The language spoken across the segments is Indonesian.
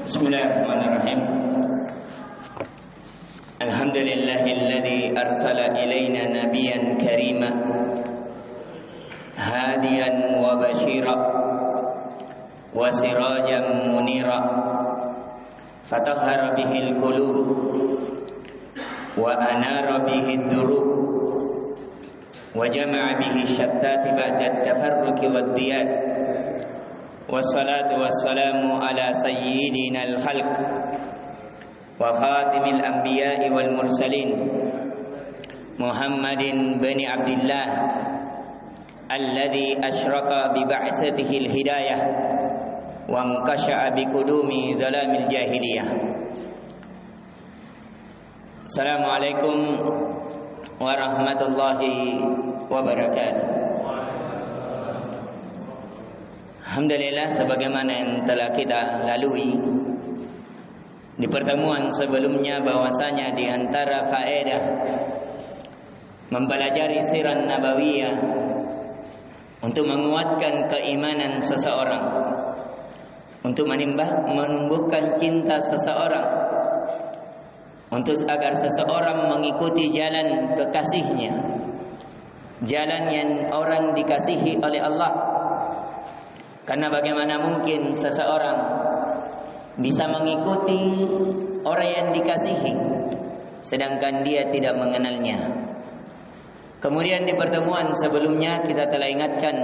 Bismillahirrahmanirrahim. Alhamdulillahilladzi arsala ilaina nabiyyan karima hadiyan wa bashira wa sirajan munira fatahhara bihil qulub wa anara bihid durub wa jama'a bihi syattati ba'da at-tafarruqi wad-diyat. Wassalatu wassalamu ala sayyidina al-khalq wa khatimil anbiya'i wal mursalin Muhammadin bin Abdullah alladhi asyraka bi ba'tsatihi al-hidayah wa anqasha'a bi qudumi dhalamil jahiliyah. Assalamualaikum warahmatullahi wabarakatuh. Alhamdulillah, sebagaimana yang telah kita lalui di pertemuan sebelumnya, bahwasanya di antara faedah mempelajari sirah nabawiyah untuk menguatkan keimanan seseorang, untuk menumbuhkan cinta seseorang, untuk agar seseorang mengikuti jalan kekasihnya, jalan yang orang dikasihi oleh Allah. Karena bagaimana mungkin seseorang bisa mengikuti orang yang dikasihi sedangkan dia tidak mengenalnya. Kemudian di pertemuan sebelumnya kita telah ingatkan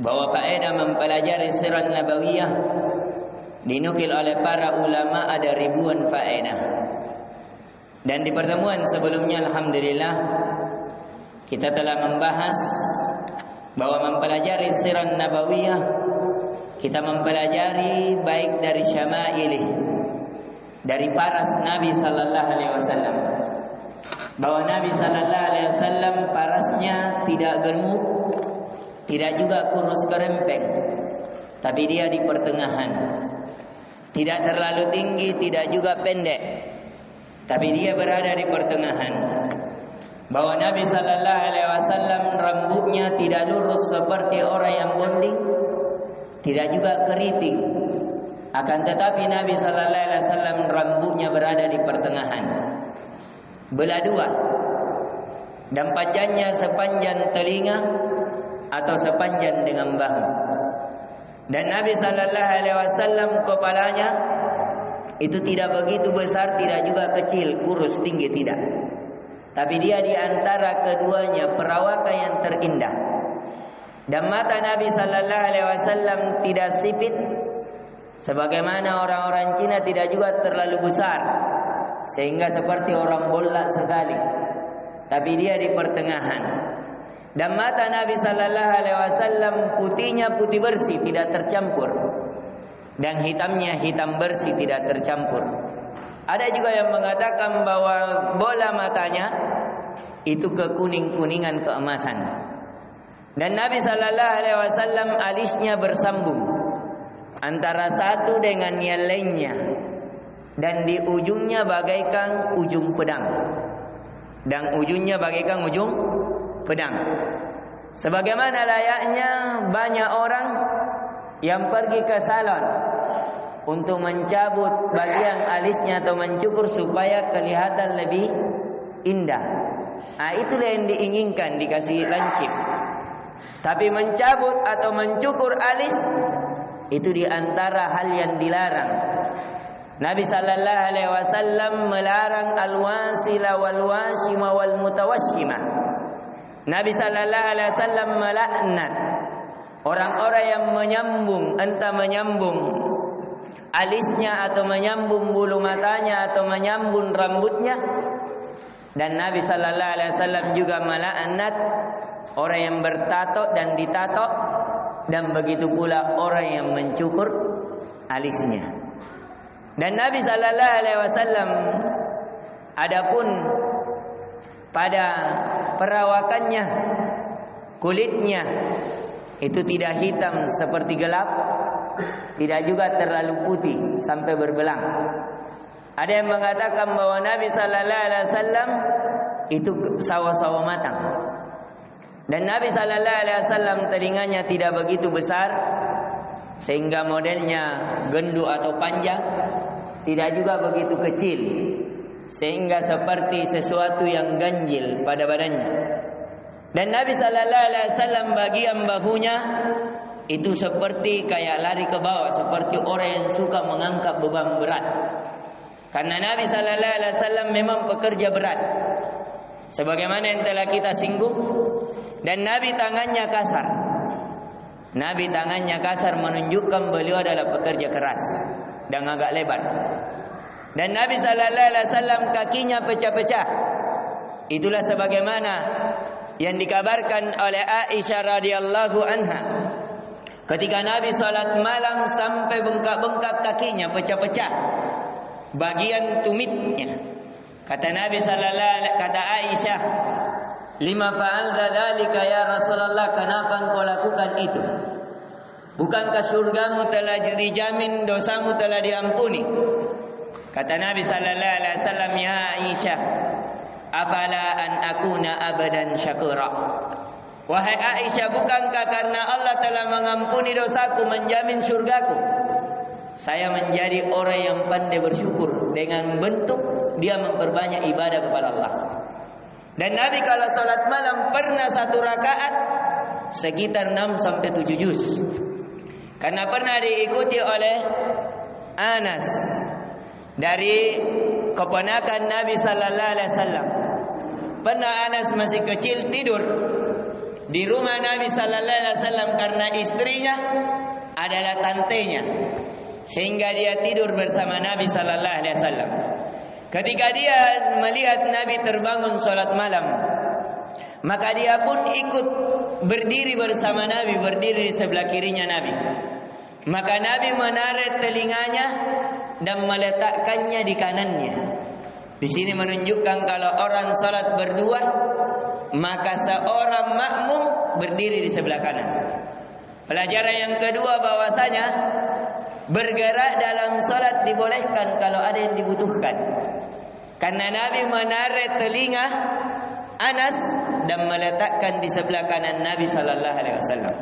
bahwa faedah mempelajari sirah nabawiyah dinukil oleh para ulama ada ribuan faedah. Dan di pertemuan sebelumnya alhamdulillah kita telah membahas bahwa mempelajari sirah nabawiyah kita mempelajari baik dari syama'ilih, dari paras Nabi sallallahu alaihi wasallam, bahwa Nabi sallallahu alaihi wasallam parasnya tidak gemuk, tidak juga kurus kerempeng, tapi dia di pertengahan, tidak terlalu tinggi, tidak juga pendek, tapi dia berada di pertengahan. Bahwa Nabi sallallahu alaihi wasallam rambutnya tidak lurus seperti orang yang bonding, tidak juga keriting. Akan tetapi Nabi sallallahu alaihi wasallam rambutnya berada di pertengahan, belah dua, dan panjangnya sepanjang telinga atau sepanjang dengan bahu. Dan Nabi sallallahu alaihi wasallam kepalanya itu tidak begitu besar, tidak juga kecil, kurus, tinggi, tidak. Tapi dia di antara keduanya perawakan yang terindah. Dan mata Nabi sallallahu alaihi wasallam tidak sipit, sebagaimana orang-orang Cina tidak juga terlalu besar sehingga seperti orang bola sekali. Tapi dia di pertengahan. Dan mata Nabi sallallahu alaihi wasallam putihnya putih bersih, tidak tercampur, dan hitamnya hitam bersih, tidak tercampur. Ada juga yang mengatakan bahwa bola matanya itu kekuning-kuningan keemasan. Dan Nabi sallallahu alaihi wasallam alisnya bersambung antara satu dengan yang lainnya, dan di ujungnya bagaikan ujung pedang, dan ujungnya bagaikan ujung pedang. Sebagaimana layaknya banyak orang yang pergi ke salon untuk mencabut bagian alisnya atau mencukur supaya kelihatan lebih indah. Itulah yang diinginkan, dikasih lancip. Tapi mencabut atau mencukur alis itu di antara hal yang dilarang. Nabi sallallahu alaihi wasallam melarang al-wasila wal washima wal mutawashima. Nabi sallallahu alaihi wasallam melaknat orang-orang yang menyambung, entah menyambung alisnya atau menyambung bulu matanya atau menyambung rambutnya. Dan Nabi sallallahu alaihi wasallam juga melaknat orang yang bertato dan ditato, dan begitu pula orang yang mencukur alisnya. Dan Nabi sallallahu alaihi wasallam adapun pada perawakannya, kulitnya itu tidak hitam seperti gelap, tidak juga terlalu putih sampai berbelang. Ada yang mengatakan bahwa Nabi sallallahu alaihi wasallam itu sawo-sawo matang. Dan Nabi sallallahu alaihi wasallam telinganya tidak begitu besar, sehingga modelnya gendut atau panjang, tidak juga begitu kecil sehingga seperti sesuatu yang ganjil pada badannya. Dan Nabi sallallahu alaihi wasallam bagian bahunya itu seperti kayak lari ke bawah, seperti orang yang suka mengangkat beban berat. Karena Nabi sallallahu alaihi wasallam memang pekerja berat, sebagaimana yang telah kita singgung. Dan Nabi tangannya kasar. Nabi tangannya kasar menunjukkan beliau adalah pekerja keras dan agak lebar. Dan Nabi sallallahu alaihi wasallam kakinya pecah-pecah. Itulah sebagaimana yang dikabarkan oleh Aisyah radhiyallahu anha. Ketika Nabi salat malam sampai bengkak-bengkak kakinya pecah-pecah, bagian tumitnya. Kata Nabi kata Aisyah, "Lima fa'alta dzalika ya Rasulullah, kenapa engkau lakukan itu? Bukankah surgamu telah dijamin, dosamu telah diampuni?" Kata Nabi sallallahu alaihi wasallam, "Ya Aisyah, afala an akuna abadan syakura." Wahai Aisyah, bukankah karena Allah telah mengampuni dosaku, menjamin surgaku, saya menjadi orang yang pandai bersyukur dengan bentuk dia memperbanyak ibadah kepada Allah. Dan Nabi kalau salat malam pernah satu rakaat sekitar 6 sampai 7 juz. Karena pernah diikuti oleh Anas dari keponakan Nabi sallallahu alaihi wasallam. Pernah Anas masih kecil tidur di rumah Nabi sallallahu alaihi wasallam karena istrinya adalah tantenya, sehingga dia tidur bersama Nabi sallallahu alaihi wasallam. Ketika dia melihat Nabi terbangun salat malam, maka dia pun ikut berdiri bersama Nabi, berdiri di sebelah kirinya Nabi. Maka Nabi menarik telinganya dan meletakkannya di kanannya. Di sini menunjukkan kalau orang salat berdua, maka seorang makmum berdiri di sebelah kanan. Pelajaran yang kedua bahwasanya bergerak dalam salat dibolehkan kalau ada yang dibutuhkan. Karena Nabi menarik telinga Anas dan meletakkan di sebelah kanan Nabi sallallahu alaihi wasallam.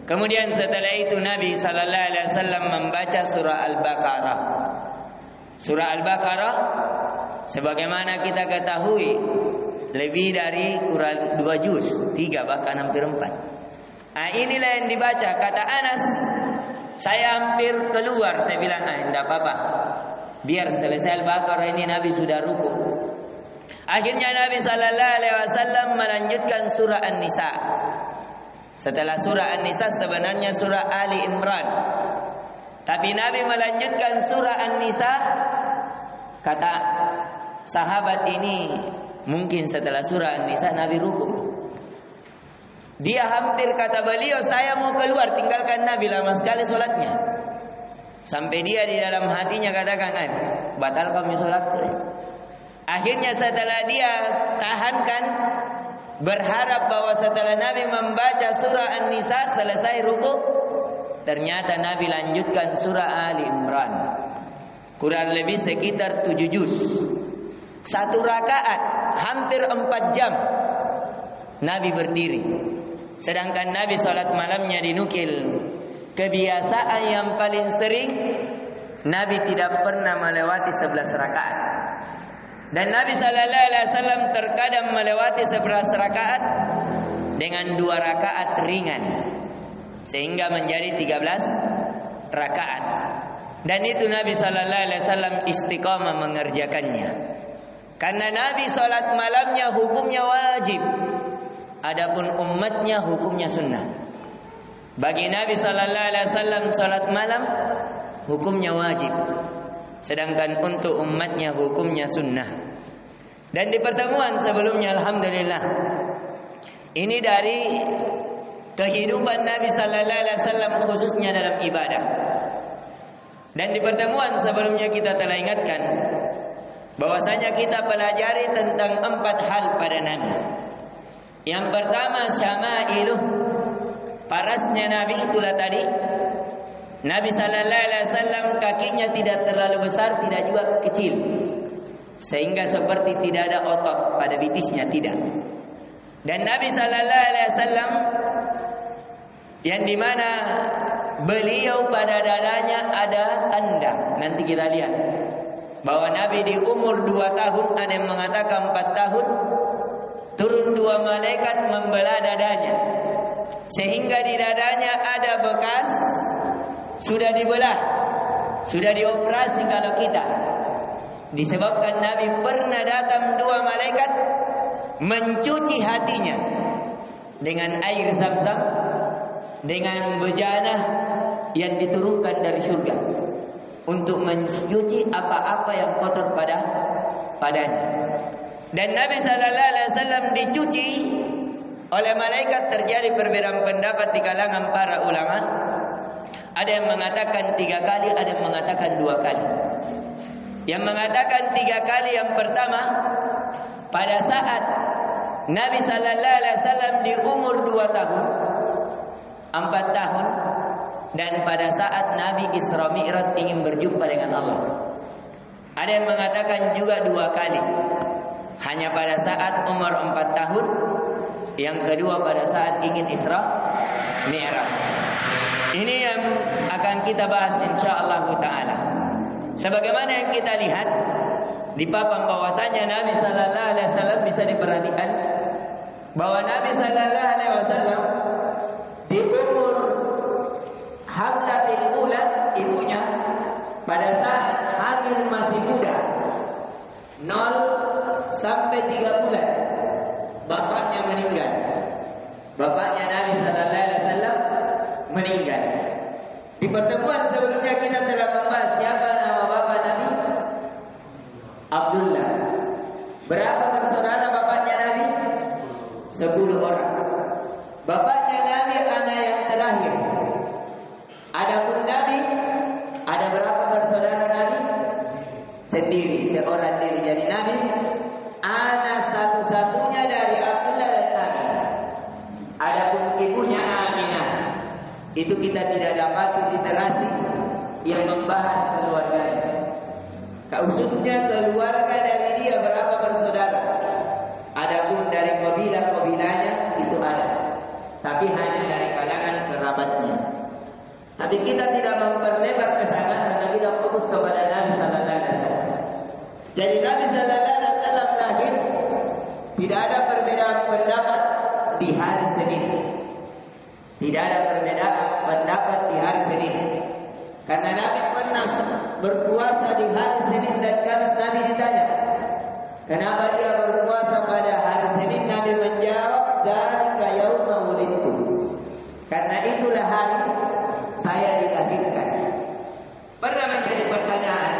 Kemudian setelah itu Nabi sallallahu alaihi wasallam membaca surah Al-Baqarah. Surah Al-Baqarah sebagaimana kita ketahui lebih dari kurang 2 juz, 3 bahkan hampir 4. Inilah yang dibaca. Kata Anas, saya hampir keluar, saya bilang, tidak apa-apa, biar selesai Al-Baqarah ini Nabi sudah ruku. Akhirnya Nabi sallallahu alaihi wasallam melanjutkan surah An-Nisa. Setelah surah An-Nisa sebenarnya surah Ali Imran, tapi Nabi melanjutkan surah An-Nisa. Kata sahabat ini, mungkin setelah surah An-Nisa Nabi ruku. Dia hampir, kata beliau, saya mau keluar, tinggalkan Nabi, lama sekali sholatnya. Sampai dia di dalam hatinya katakan, batal kami sholatku. Akhirnya setelah dia tahankan, berharap bahwa setelah Nabi membaca surah An-Nisa selesai ruku, ternyata Nabi lanjutkan surah Ali Imran. Kurang lebih sekitar 7 juz. Satu rakaat hampir 4 jam Nabi berdiri. Sedangkan Nabi sholat malamnya dinukil, kebiasaan yang paling sering Nabi tidak pernah melewati 11 rakaat. Dan Nabi sallallahu alaihi wasallam terkadang melewati 11 rakaat dengan 2 rakaat ringan, sehingga menjadi 13 rakaat. Dan itu Nabi sallallahu alaihi wasallam istiqamah mengerjakannya. Karena Nabi salat malamnya hukumnya wajib, adapun umatnya hukumnya sunnah. Bagi Nabi sallallahu alaihi wasallam salat malam hukumnya wajib, sedangkan untuk umatnya hukumnya sunnah. Dan di pertemuan sebelumnya alhamdulillah, ini dari kehidupan Nabi sallallahu alaihi wasallam khususnya dalam ibadah. Dan di pertemuan sebelumnya kita telah ingatkan bahwasanya kita pelajari tentang 4 hal pada Nabi. Yang pertama syamailuh, parasnya Nabi itulah tadi. Nabi sallallahu alaihi wasallam kakinya tidak terlalu besar, tidak juga kecil, sehingga seperti tidak ada otot pada bitisnya, tidak. Dan Nabi sallallahu alaihi wasallam yang dimana beliau pada dadanya ada tanda. Nanti kita lihat bahwa Nabi di umur 2 tahun, ada yang mengatakan 4 tahun, turun 2 malaikat membelah dadanya, sehingga di dadanya ada bekas sudah dibelah, sudah dioperasi kalau kita. Disebabkan Nabi pernah datang 2 malaikat mencuci hatinya dengan air Zam-Zam, dengan bejana yang diturunkan dari surga, untuk mencuci apa-apa yang kotor padanya. Dan Nabi sallallahu alaihi wasallam dicuci oleh malaikat. Terjadi perbedaan pendapat di kalangan para ulama. Ada yang mengatakan 3 kali, ada yang mengatakan 2 kali. Yang mengatakan 3 kali, yang pertama, pada saat Nabi sallallahu alaihi wasallam di umur 2 tahun, 4 tahun, dan pada saat Nabi Isra Mi'raj ingin berjumpa dengan Allah. Ada yang mengatakan juga 2 kali. Hanya pada saat umur 4 tahun, yang kedua pada saat ingin Isra Mi'raj. Ini yang akan kita bahas insyaallah taala. Sebagaimana yang kita lihat di papan bahwasanya Nabi sallallahu alaihi wasallam, bisa diperhatikan bahwa Nabi sallallahu alaihi wasallam di umur hamlatil ula, ibunya pada saat hamil masih muda, 0 sampai 3 bulan, bapaknya meninggal. Bapaknya Nabi sallallahu alaihi wasallam meninggal. Di pertemuan sebelumnya kita telah membahas siapa nama bapak Nabi? Abdullah. Berapa bersaudara bapaknya Nabi? 10 orang. Bapaknya Nabi anak yang terakhir. Adapun Nabi, ada berapa bersaudara Nabi? Sendiri, seorang diri. Jadi Nabi anak satu-satunya dari Abdullah dan Nabi. Adapun ibunya Aminah, itu kita tidak dapat literasi yang membahas keluarganya. Khususnya keluarga dari dia berapa bersaudara. Adapun dari kabilah-kabilahnya itu ada, tapi hanya dari kalangan kerabatnya. Tapi kita tidak memperlebar ke sana karena kita fokus kepada Nabi sallallahu alaihi wasallam. Jadi Nabi sallallahu alaihi wasallam lahir, tidak ada perbedaan pendapat di hari Senin. Tidak ada perbedaan pendapat di hari Senin. Karena Nabi pernah berpuasa di hari Senin dan Kamis. Nabi ditanya, kenapa dia berpuasa pada hari Senin? Nabi menjawab, dzalika yauma wulidtu. Karena itulah hari saya dilahirkan. Pernah menjadi pertanyaan,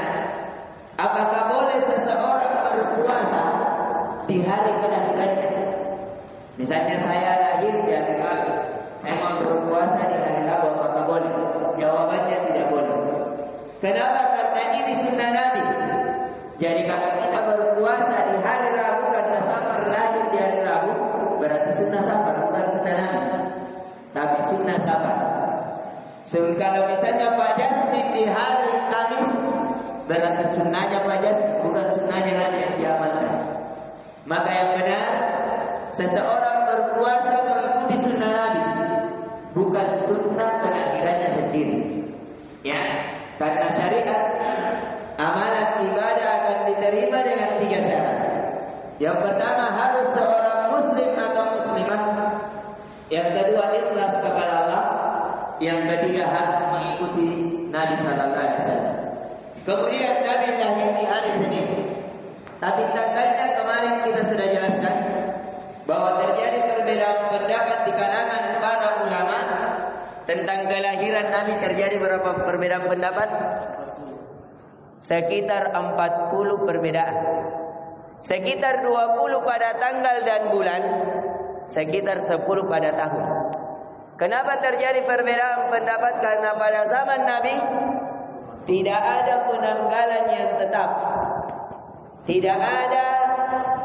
apakah boleh seseorang berpuasa di hari kelahirannya? Misalnya saya lahir di hari Rabu, saya mau berpuasa di hari Rabu, apakah boleh? Jawabannya tidak boleh. Kenapa? Karena ini sunnah Nabi. Jadi kalau kita berpuasa di hari Rabu karena Safar lahir di hari Rabu, berarti sunnah Safar, bukan sunnah Nabi, tapi sunnah Safar. Kalau misalnya Pak Jasmin di hari Kamis, berarti sunnahnya Pak Jasmin, bukan sunnahnya Nabi yang diamalkan. Maka yang benar, seseorang berpuasa mengikuti sunnah Nabi, bukan sunnah kelahirannya sendiri. Ya, karena syariat amalan ibadah akan diterima dengan 3 syarat. Yang pertama, harus seorang muslim atau muslimah. Yang kedua, ikhlas kepada Allah. Yang ketiga, harus mengikuti Nabi sallallahu alaihi wasallam. Kemudian Nabi lahir di hari Senin. Tapi tanggalnya kemarin kita sudah jelaskan bahwa terjadi perbedaan pendapat di kalangan para ulama tentang kelahiran Nabi. Terjadi berapa perbedaan pendapat? Sekitar 40 perbedaan. Sekitar 20 pada tanggal dan bulan, sekitar 10 pada tahun. Kenapa terjadi perbedaan pendapat? Karena pada zaman Nabi tidak ada penanggalan yang tetap, tidak ada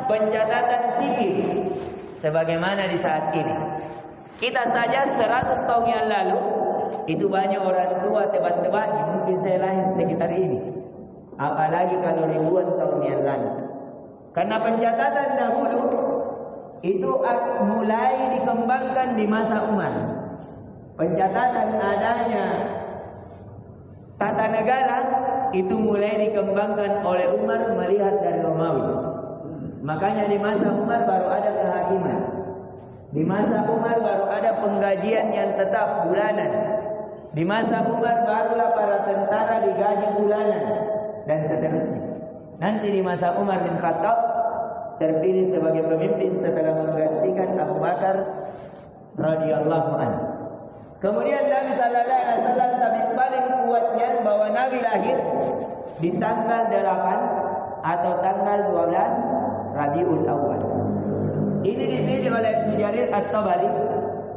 pencatatan fikih sebagaimana di saat ini. Kita saja 100 tahun yang lalu itu banyak orang tua tebak-tebak, mungkin saya lahir sekitar ini. Apalagi kalau ribuan tahun yang lalu. Karena pencatatan dahulu itu mulai dikembangkan di masa Umar. pencatatan adanya tata negara itu mulai dikembangkan oleh Umar melihat dari Romawi. Makanya di masa Umar baru ada kehakiman. Di masa Umar baru ada penggajian yang tetap bulanan. Di masa Umar barulah para tentara digaji bulanan dan seterusnya. Nanti di masa Umar bin Khattab terpilih sebagai pemimpin setelah menggantikan Abu Bakar radhiyallahu anhu. Kemudian Nabi sallallahu alaihi wasallam tapi paling kuatnya bahwa Nabi lahir di tanggal 8 atau tanggal 12 Rabiul Awal. Ini dipilih oleh Ibnu Jarir At-Tabari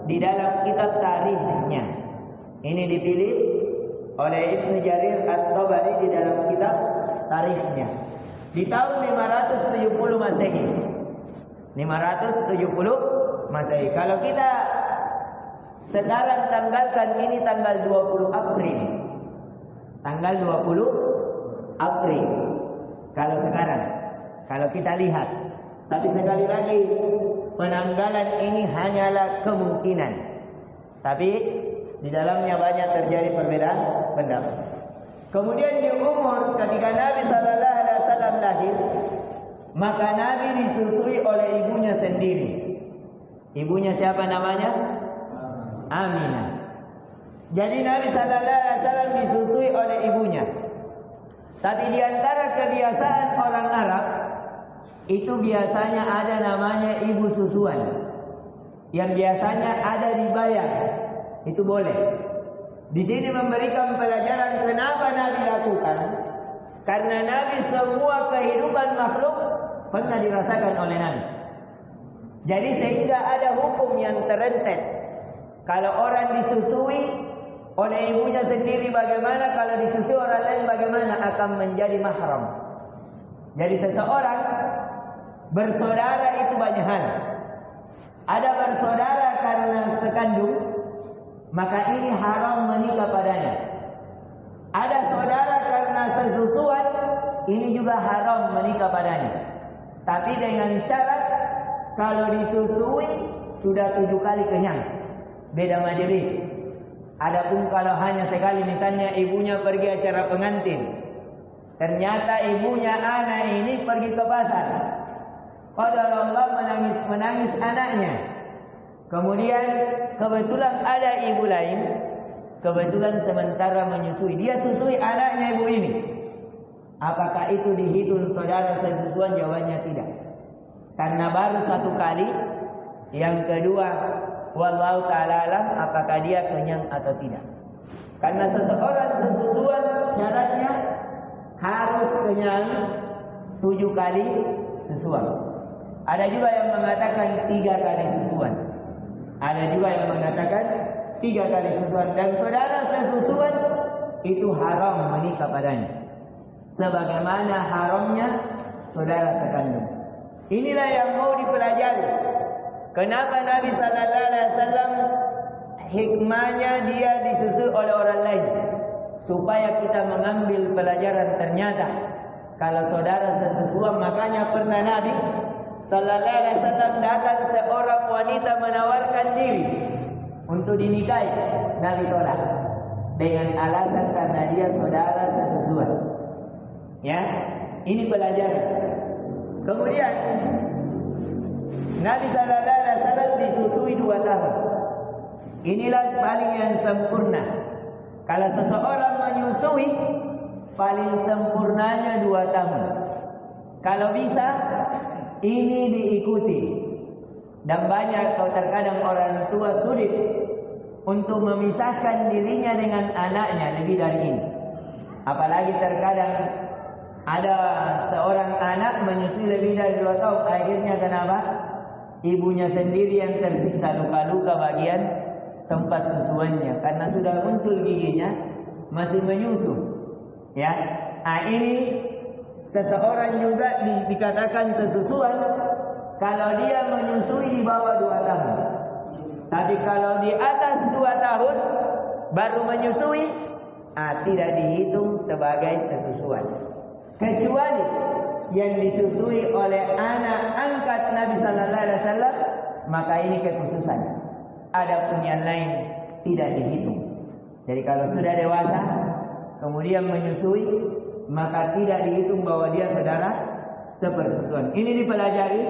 di dalam kitab tarikhnya. Ini dipilih oleh Ibnu Jarir At-Tabari di dalam kitab tarikhnya. Di tahun 570 Masehi. 570 Masehi. Kalau kita sekarang tanggalkan ini tanggal 20 April. Tanggal 20 April. Kalau sekarang. Kalau kita lihat. Tapi sekali lagi penanggalan ini hanyalah kemungkinan. Tapi di dalamnya banyak terjadi perbedaan pendapat. Kemudian di umur ketika Nabi sallallahu alaihi wasallam lahir, maka Nabi disusui oleh ibunya sendiri. Ibunya siapa namanya? Aminah. Jadi Nabi sallallahu alaihi wasallam disusui oleh ibunya. Tapi di antara kebiasaan orang Arab itu biasanya ada namanya ibu susuan. Yang biasanya ada dibayar. Itu boleh. Di sini memberikan pelajaran kenapa Nabi lakukan. Karena Nabi semua kehidupan makhluk pernah dirasakan oleh Nabi. Jadi sehingga ada hukum yang terentet. Kalau orang disusui oleh ibunya sendiri bagaimana, kalau disusui orang lain bagaimana, akan menjadi mahram. Jadi seseorang bersaudara itu banyak hal. Ada bersaudara karena sekandung, maka ini haram menikah padanya. Ada saudara karena sesusuan, ini juga haram menikah padanya. Tapi dengan syarat kalau disusui sudah 7 kali kenyang, beda majelis. Adapun kalau hanya sekali, misalnya ibunya pergi acara pengantin, ternyata ibunya anak ini pergi ke pasar, qadarullah menangis anaknya. Kemudian kebetulan ada ibu lain, kebetulan sementara menyusui, dia susui anaknya ibu ini. Apakah itu dihitung saudara sesusuan? Jawabannya tidak. Karena baru 1 kali. Yang kedua, wallahu ta'ala alam, apakah dia kenyang atau tidak. Karena seseorang sesusuan syaratnya harus kenyang 7 kali susuan. Ada juga yang mengatakan 3 kali susuan. Ada juga yang mengatakan 3 kali susuan. Dan saudara sesusuan itu haram menikah padanya, sebagaimana haramnya saudara sekandung. Inilah yang mau dipelajari. Kenapa Nabi sallallahu alaihi wasallam hikmahnya dia disusui oleh orang lain, supaya kita mengambil pelajaran. Ternyata kalau saudara sesusuan, makanya pernah Nabi sallallahu alaihi wasallam datang seorang wanita menawarkan diri untuk dinikahi. Nabi tolak dengan alasan karena dia saudara sesusuan. Ya, ini pelajaran. Kemudian Nabi sallallahu alaihi wasallam disusui 2 tahun. Inilah paling yang sempurna. Kalau seseorang menyusui, paling sempurnanya 2 tahun. Kalau bisa, ini diikuti. Dan banyak kalau terkadang orang tua sulit untuk memisahkan dirinya dengan anaknya lebih dari ini. Apalagi terkadang ada seorang anak menyusui lebih dari 2 tahun. Akhirnya kenapa? Ibunya sendiri yang tersiksa luka-luka bagian tempat susuannya, karena sudah muncul giginya masih menyusu. Ya, ini seseorang juga dikatakan sesusuan kalau dia menyusui di bawah 2 tahun. Tapi kalau di atas 2 tahun baru menyusui, tidak dihitung sebagai sesusuan. Kecuali yang disusui oleh anak angkat Nabi sallallahu alaihi wasallam, maka ini kekhususan. Adapun yang lain tidak dihitung. Jadi kalau sudah dewasa kemudian menyusui, maka tidak dihitung bahwa dia saudara sepersusuan. Ini dipelajari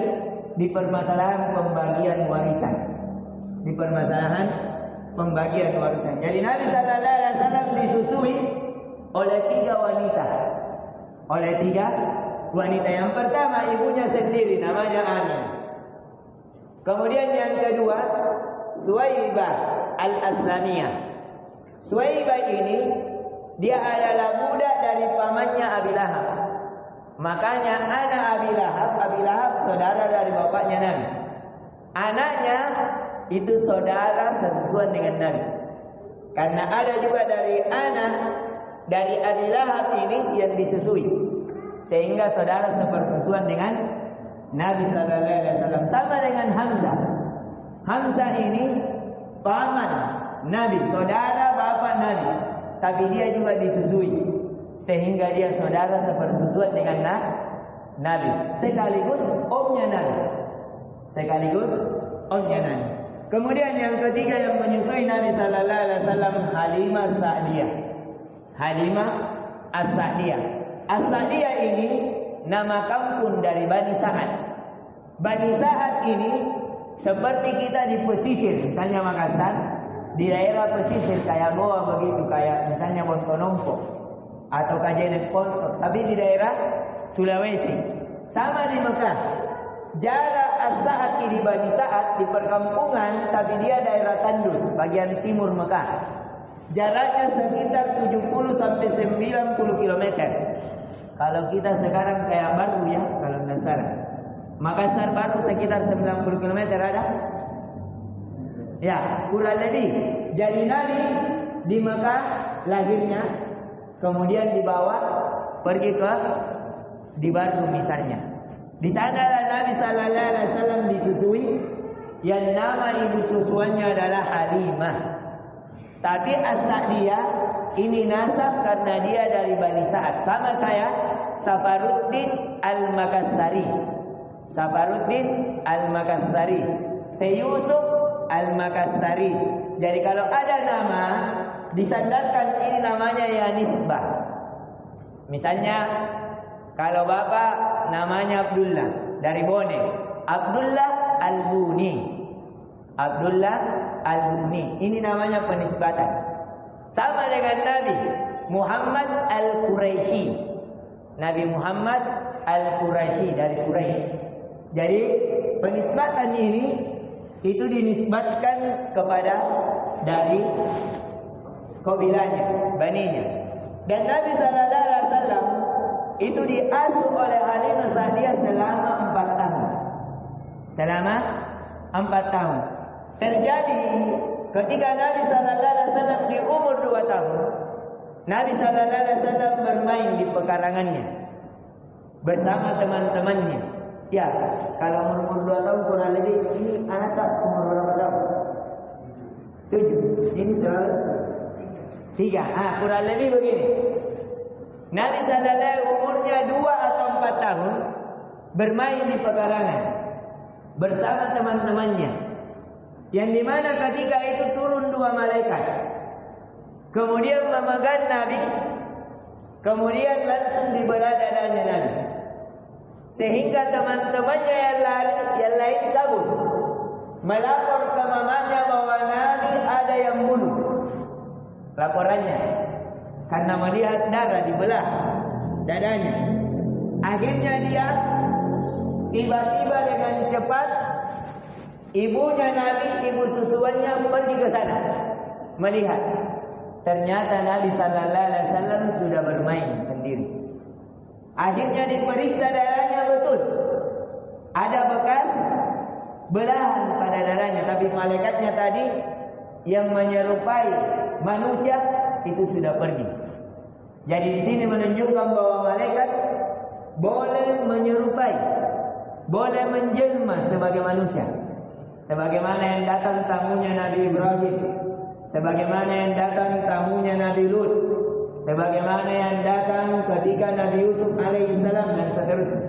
di permasalahan pembagian warisan. Di permasalahan pembagian warisan. Jadi Nabi sallallahu alaihi wasallam disusui oleh 3 wanita. Oleh 3 wanita. Yang pertama ibunya sendiri namanya Ana. Kemudian yang kedua Suwaibah al-Aslamiyah. Suwaibah ini dia adalah budak dari pamannya Abi Lahab. Makanya anak Abi Lahab saudara dari bapaknya Nabi. Anaknya itu saudara sesuai dengan Nabi. Karena ada juga dari anak dari Abi Lahab ini yang disusui, sehingga saudara sepersusuan dengan Nabi sallallahu alaihi wasallam. Sama dengan Hamzah. Hamzah ini paman Nabi, saudara bapak Nabi, tapi dia juga disusui, sehingga dia saudara sepersusuan dengan Nabi, sekaligus omnya Nabi. Sekaligus omnya Nabi. Kemudian yang ketiga yang menyusui Nabi sallallahu alaihi wasallam Halimah Sa'diyah. Halimah As-Sa'diyah. As-Sa'diyah ini nama kampung dari Bani Sa'ad. Bani Sa'ad ini seperti kita di pesisir, misalnya Makassar, di daerah pesisir kayak Goa begitu, kayak misalnya Bontonompo atau Kajenet Ponto, tapi di daerah Sulawesi. Sama di Mekah. Jarak As-Sa'ad ini Bani Sa'ad di perkampungan, tapi dia daerah Tandus, bagian timur Mekah. Jaraknya sekitar 70 sampai 90 km. Kalau kita sekarang kayak baru ya, kalau tidak salah. Makassar baru sekitar 90 km ada? Ya, kurang lebih. Jadi Nabi di Mekah lahirnya, kemudian dibawa pergi ke di Bardu misalnya. Di sana Nabi sallallahu alaihi wasallam disusui, yang nama ibu susuannya adalah Halimah. Tapi As-Sa'diyah ini nasab karena dia dari Bani Sa'ad. Sama saya Safaruddin Al-Makassari. Safaruddin Al-Makassari. Yusuf Al-Makassari. Jadi kalau ada nama disandarkan ini namanya ya nisbah. Misalnya kalau bapak namanya Abdullah dari Bone, Abdullah Al-Buni. Abdullah Al-Buni. Ini namanya penisbatan. Sama dengan Nabi Muhammad Al-Quraisy. Nabi Muhammad Al-Quraisy dari Quraisy. Jadi penisbatan ini itu dinisbatkan kepada dari kabilahnya, baninya. Dan Nabi sallallahu alaihi wasallam itu diasuh oleh Halimah Sa'diyah selama 4 tahun. Selama 4 tahun. Terjadi ketika Nabi sallallahu alaihi wasallam di umur 2 tahun, Nabi sallallahu alaihi wasallam bermain di pekarangannya bersama teman-temannya. Ya, kalau umur 2 tahun kurang lebih ini anak tak umur berapa tahun? 7. Ini terlalu 3. Kurang lebih begini. Nabi sallallahu alaihi wasallam umurnya 2 atau 4 tahun bermain di pekarangan bersama teman-temannya. Yang dimana ketika itu turun 2 malaikat, kemudian memegang Nabi, kemudian langsung dibelah dadanya Nabi, sehingga teman-temannya yang lain kabur, melapor ke mamanya bahwa Nabi ada yang bunuh. Laporannya karena melihat darah dibelah dadanya. Akhirnya dia tiba-tiba dengan cepat, ibunya Nabi, ibu susuannya pergi ke sana melihat. Ternyata Nabi sallallahu alaihi wasallam sudah bermain sendiri. Akhirnya diperiksa darahnya betul. Ada bekas belahan pada darahnya, tapi malaikatnya tadi yang menyerupai manusia itu sudah pergi. Jadi di sini menunjukkan bahwa malaikat boleh menyerupai, boleh menjelma sebagai manusia. Sebagaimana yang datang tamunya Nabi Ibrahim, sebagaimana yang datang tamunya Nabi Lut, sebagaimana yang datang ketika Nabi Yusuf alaihissalam dan seterusnya.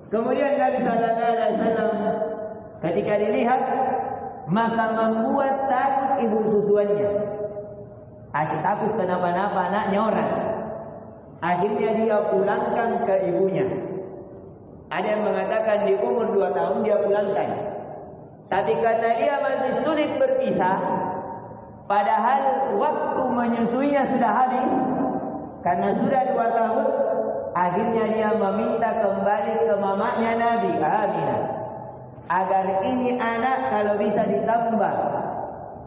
Kemudian Nabi sallallahu alaihi wasallam ketika dilihat maka membuat takut ibu susuannya. Takut kenapa-napa anaknya orang. Akhirnya dia pulangkan ke ibunya. Ada yang mengatakan di umur 2 tahun dia pulangkan. Tapi karena dia masih sulit berpisah, padahal waktu menyusuinya sudah habis, karena sudah 2 tahun, akhirnya dia meminta kembali ke mamanya Nabi Aminah, agar ini anak kalau bisa ditambah,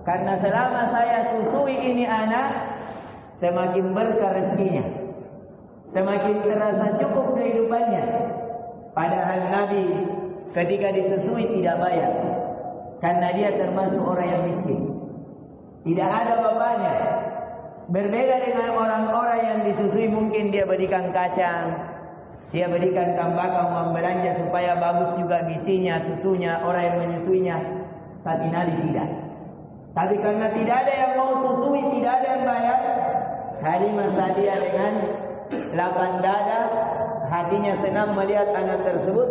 karena selama saya susui ini anak, semakin berkah rezekinya, semakin terasa cukup kehidupannya. Padahal Nabi ketika disusui tidak bayar, karena dia termasuk orang yang miskin, tidak ada bapaknya. Berbeda dengan orang-orang yang disusui, mungkin dia berikan kacang, dia berikan tambakau, membelanja supaya bagus juga gizinya, susunya, orang yang menyusuinya. Tapi Nabi tidak. Tapi karena tidak ada yang mau susui, tidak ada yang bayar, Halimah Sa'diyah dengan lapang dada, hatinya senang melihat anak tersebut,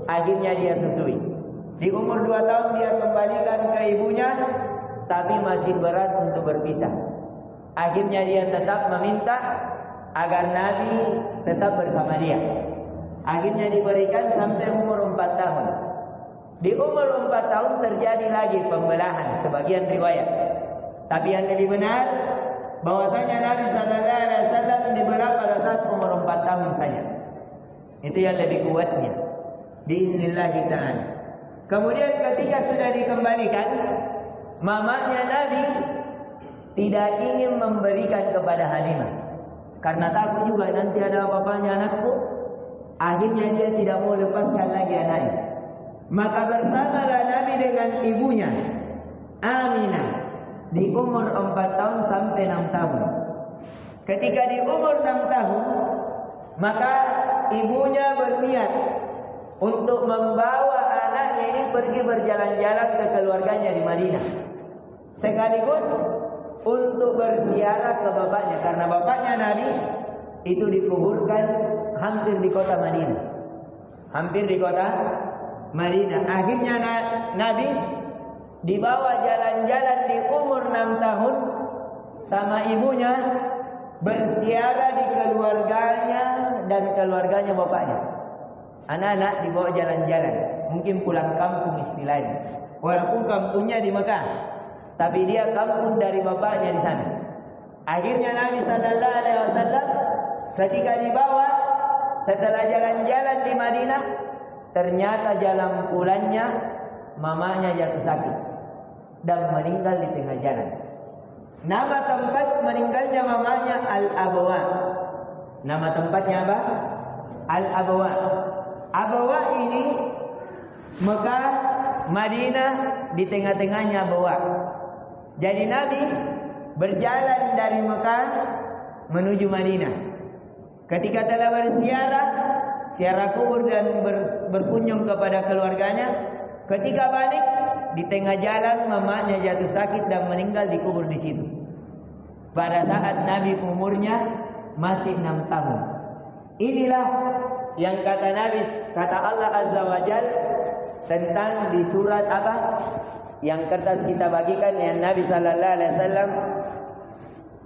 akhirnya dia susui. Di umur 2 tahun dia kembalikan ke ibunya, tapi masih berat untuk berpisah. Akhirnya dia tetap meminta agar Nabi tetap bersama dia. Akhirnya diberikan sampai umur 4 tahun. Di umur 4 tahun terjadi lagi pembelahan sebagian riwayat. Tapi yang lebih benar bahwasanya Nabi sallallahu alaihi wasallam diberi pada saat umur 4 tahun saja. Itu yang lebih kuatnya. Biiznillah ta'ala. Kemudian ketika sudah dikembalikan, mamanya Nabi tidak ingin memberikan kepada Halimah, karena takut juga nanti ada apa-apanya anakku. Akhirnya dia tidak mau lepaskan lagi anaknya. Maka bersamalah Nabi dengan ibunya Aminah di umur 4 tahun sampai 6 tahun. Ketika di umur 6 tahun, maka ibunya berniat untuk membawa anaknya ini pergi berjalan-jalan ke keluarganya di Madinah, sekaligus untuk berziarah ke bapaknya, karena bapaknya Nabi itu dikuburkan hampir di kota Madinah. Hampir di kota Madinah. Akhirnya Nabi dibawa jalan-jalan di umur 6 tahun sama ibunya, berziarah di keluarganya dan keluarganya bapaknya. Anak-anak dibawa jalan-jalan, mungkin pulang kampung istilahnya. Walaupun kampungnya di Mekah, tapi dia kampung dari bapaknya di sana. Akhirnya Nabi sallallahu alaihi wasallam ketika dibawa, setelah jalan-jalan di Madinah, ternyata jalan pulangnya mamanya jatuh sakit dan meninggal di tengah jalan. Nama tempat meninggalnya mamanya Al-Abwa. Nama tempatnya apa? Al-Abwa. Abwa ini Mekah, Madinah, di tengah-tengahnya Abwa. Jadi Nabi berjalan dari Mekah menuju Madinah. Ketika telah berziarah, ziarah kubur dan berkunjung kepada keluarganya, ketika balik di tengah jalan mamanya jatuh sakit dan meninggal, dikubur di situ. Pada saat Nabi umurnya masih 6 tahun. Inilah yang kata Nabi, kata Allah Azza wa Jalla tentang di surat apa? Yang kertas kita bagikan, yang Nabi sallallahu alaihi wasallam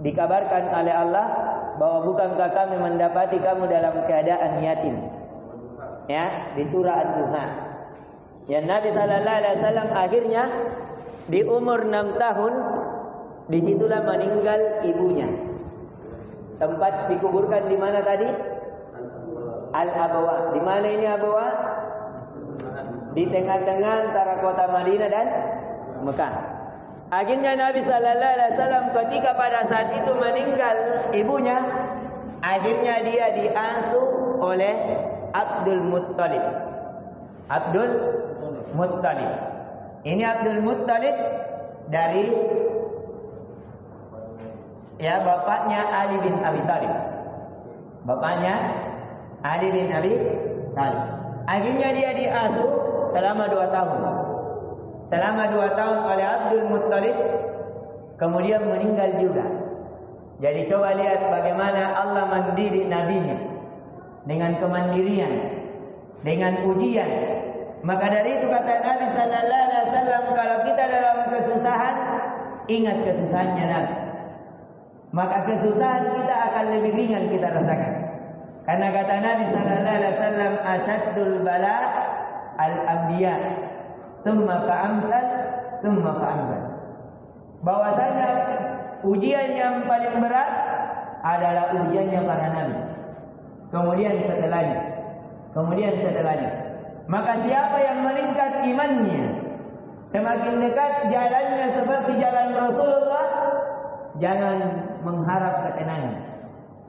dikabarkan oleh Allah bahwa bukankah kami mendapati kamu dalam keadaan yatim. Ya, di surah Ad-Duha. Yang Nabi sallallahu alaihi wasallam akhirnya di umur 6 tahun disitulah meninggal ibunya. Tempat dikuburkan di mana tadi? Al-Abwa. Di mana ini Abwa? Di tengah-tengah antara kota Madinah dan Mekah. Akhirnya Nabi sallallahu alaihi wasallam ketika pada saat itu meninggal ibunya, akhirnya dia diasuh oleh Abdul Muttalib. Abdul Muttalib. Ini Abdul Muttalib dari bapaknya Ali bin Abi Thalib. Bapaknya Ali bin Abi Thalib. Akhirnya dia diasuh selama 2 tahun. Selama 2 tahun oleh Abdul Muttalib, kemudian meninggal juga. Jadi coba lihat bagaimana Allah mendidik nabinya dengan kemandirian, dengan ujian. Maka dari itu kata Nabi sallallahu alaihi wasallam, kalau kita dalam kesusahan, ingat kesusahannya Nabi. Maka kesusahan kita akan lebih ringan kita rasakan. Karena kata Nabi sallallahu alaihi wasallam, asyaddul bala al-anbiya, tsumma fa'amsal, tsumma fa'amsal. Bahwasanya ujian yang paling berat adalah ujiannya para nabi. Kemudian setelahnya. Maka siapa yang meningkat imannya, semakin dekat jalannya seperti jalan Rasulullah, jangan mengharap ketenangan.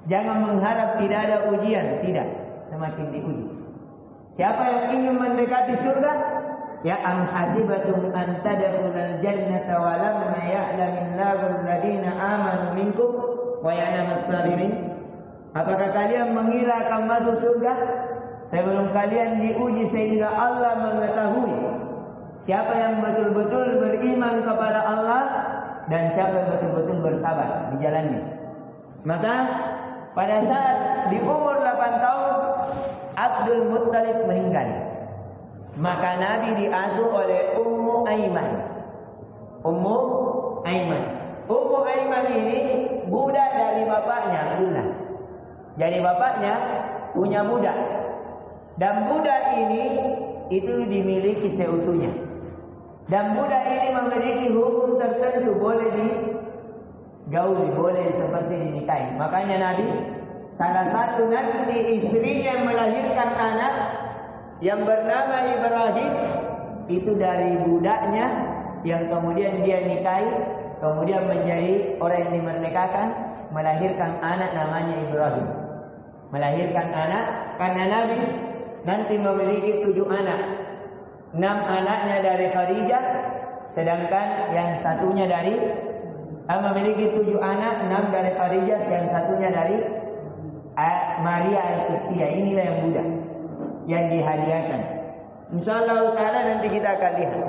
Jangan mengharap tidak ada ujian, tidak, semakin diuji. Siapa yang ingin mendekati surga? Ya am hasibatum an tadkhulul jannata wa lam ya'lamillahu alladziina aamanu minkum wa ya'lamus sabirin. Apakah kalian mengira akan masuk surga sebelum kalian diuji sehingga Allah mengetahui siapa yang betul-betul beriman kepada Allah dan siapa yang betul-betul bersabar di jalannya. Maka pada saat di umur 8 tahun Abdul Muttalib meninggal. Maka Nabi diasuh oleh Ummu Aiman. Ummu Aiman ini budak dari bapaknya Abdullah. Jadi bapaknya punya budak. Dan budak ini itu dimiliki seutuhnya. Dan budak ini memiliki hukum tertentu, boleh digauli, boleh seperti dinikahi. Makanya Nabi, salah satu nanti istrinya melahirkan anak yang bernama Ibrahim, itu dari budaknya yang kemudian dia nikahi, kemudian menjadi orang yang dimerdekakan, melahirkan anak namanya Ibrahim. Melahirkan anak karena Nabi nanti memiliki 7 anak. 6 anaknya dari Khadijah, sedangkan yang satunya dari memiliki 7 anak, 6 dari Khadijah, yang satunya dari Maria Al-Qibtiyah. Inilah yang budak yang dihadiahkan. Insyaallah taala nanti kita akan lihat.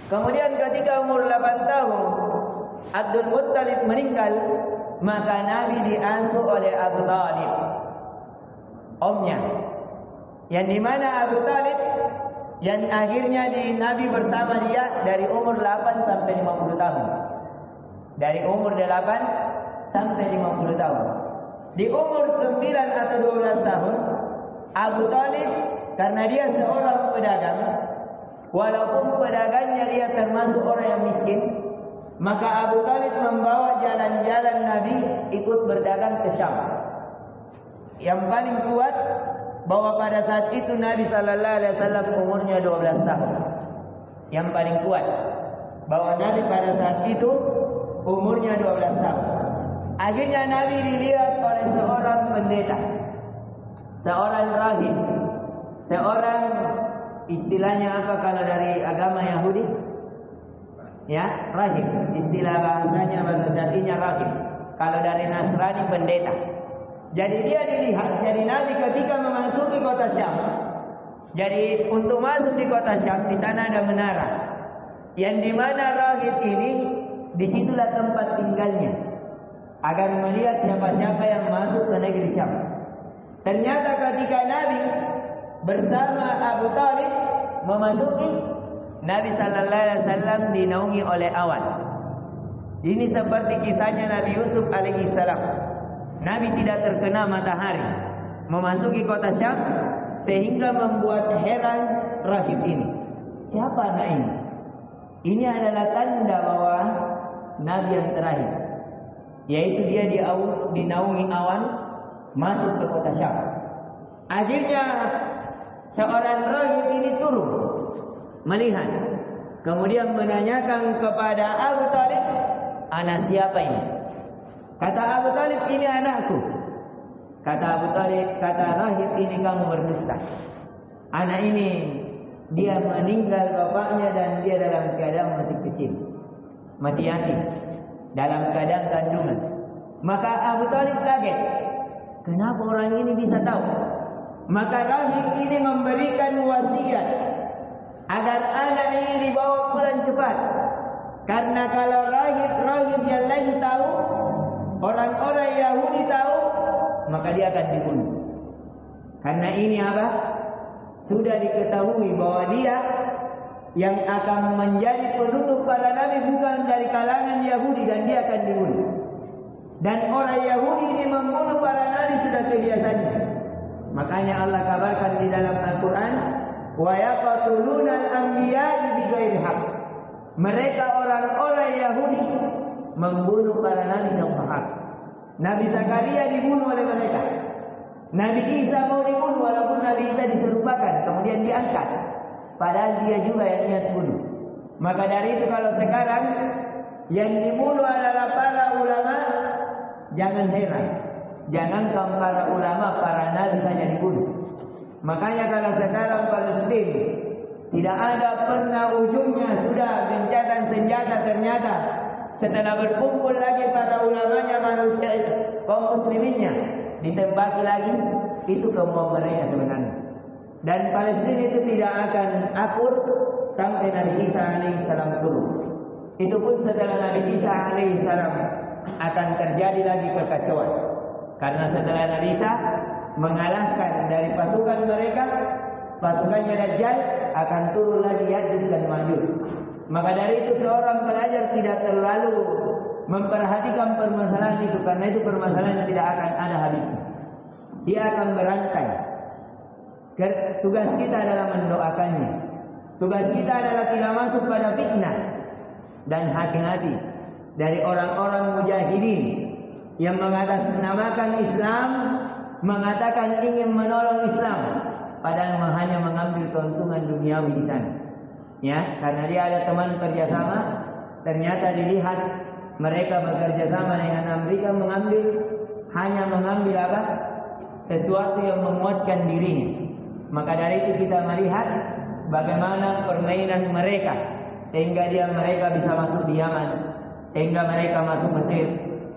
Kemudian ketika umur 8 tahun Abdul Muttalib meninggal, maka Nabi diasuh oleh Abu Talib, omnya. Yang dimana Abu Talib yang akhirnya Nabi bersama dia dari umur 8 sampai 50 tahun. Dari umur 8 sampai 50 tahun. Di umur 9 atau 12 tahun, Abu Talib karena dia seorang pedagang, walaupun pedagangnya dia termasuk orang yang miskin, maka Abu Talib membawa jalan-jalan Nabi ikut berdagang ke Syam. Yang paling kuat bahwa pada saat itu Nabi sallallahu alaihi wasallam umurnya 12 tahun. Yang paling kuat bahwa Nabi pada saat itu umurnya 12 tahun. Akhirnya Nabi dilihat oleh seorang pendeta, seorang rahib, seorang istilahnya apa kalau dari agama Yahudi? Ya, rahib. Istilah bahasanya bahasa syar'inya rahib. Kalau dari Nasrani pendeta. Jadi dia dilihat, jadi Nabi ketika memasuki kota Syam. Jadi untuk masuk di kota Syam, di sana ada menara. Yang dimana rahib ini, disitulah tempat tinggalnya. Agar melihat siapa-siapa yang masuk ke negeri Syam. Ternyata ketika Nabi bersama Abu Talib memasuki, Nabi sallallahu alaihi wasallam dinaungi oleh awan. Ini seperti kisahnya Nabi Yusuf alaihi salam. Nabi tidak terkena matahari memasuki kota Syam sehingga membuat heran rahib ini. Siapa anak ini? Ini adalah tanda bahwa Nabi yang terakhir, yaitu dia dinaungi awan masuk ke kota Syam. Akhirnya seorang rahib ini turun melihat, kemudian menanyakan kepada Abu Talib, anak siapa ini? Kata Abu Talib, ini anakku. Kata Abu Talib, kata rahib ini kamu berdusta. Anak ini dia meninggal bapaknya dan dia dalam keadaan masih kecil, masih yatim, dalam keadaan kandungan. Maka Abu Talib kaget, kenapa orang ini bisa tahu? Maka rahib ini memberikan wasiat agar anak ini dibawa pulang cepat. Karena kalau rahib yang lain tahu, orang-orang Yahudi tahu, maka dia akan dibunuh. Karena ini apa? sudah diketahui bahwa dia yang akan menjadi penutup para nabi bukan dari kalangan Yahudi dan dia akan dibunuh. Dan orang Yahudi ini membunuh para nabi sudah kebiasaannya. Makanya Allah kabarkan di dalam Al-Quran, wa yaqtuluna al-anbiya'a bighairi haqq. Mereka orang-orang Yahudi membunuh para nabi tanpa hak. Nabi Zakaria dibunuh oleh mereka. Nabi Isa mau dibunuh walaupun Nabi Isa diserupakan kemudian diangkat. Padahal dia juga yang niat bunuh. Maka dari itu kalau sekarang yang dibunuh adalah para ulama, jangan heran. Jangankan para ulama, para nabi saja dibunuh. Makanya kalau sekarang Palestina tidak ada pernah ujungnya sudah gencatan senjata, ternyata setelah berkumpul lagi para ulamanya manusia kaum musliminnya ditembaki lagi, itu kemauan mereka sebenarnya. Dan Palestina itu tidak akan akur sampai Nabi Isa alaihissalam turun. Itu pun setelah Nabi Isa alaihissalam akan terjadi lagi kekacauan. Karena setelah Nabi Isa mengalahkan dari pasukan mereka, pasukannya Dajjal akan turun lagi Ya'juj dan Ma'juj. Maka dari itu seorang pelajar tidak terlalu memperhatikan permasalahan itu, karena itu permasalahan yang tidak akan ada habisnya. Dia akan berantai. Tugas kita adalah mendoakannya. Tugas kita adalah tidak masuk pada fitnah. Dan hati-hati dari orang-orang mujahidin yang mengatasnamakan Islam, mengatakan ingin menolong Islam, padahal hanya mengambil keuntungan duniawi di sana. Ya, karena dia ada teman kerjasama, ternyata dilihat mereka bekerja sama dengan Amerika, hanya mengambil apa? Sesuatu yang memuaskan dirinya. Maka dari itu kita melihat bagaimana permainan mereka sehingga mereka bisa masuk di Yaman, sehingga mereka masuk Mesir.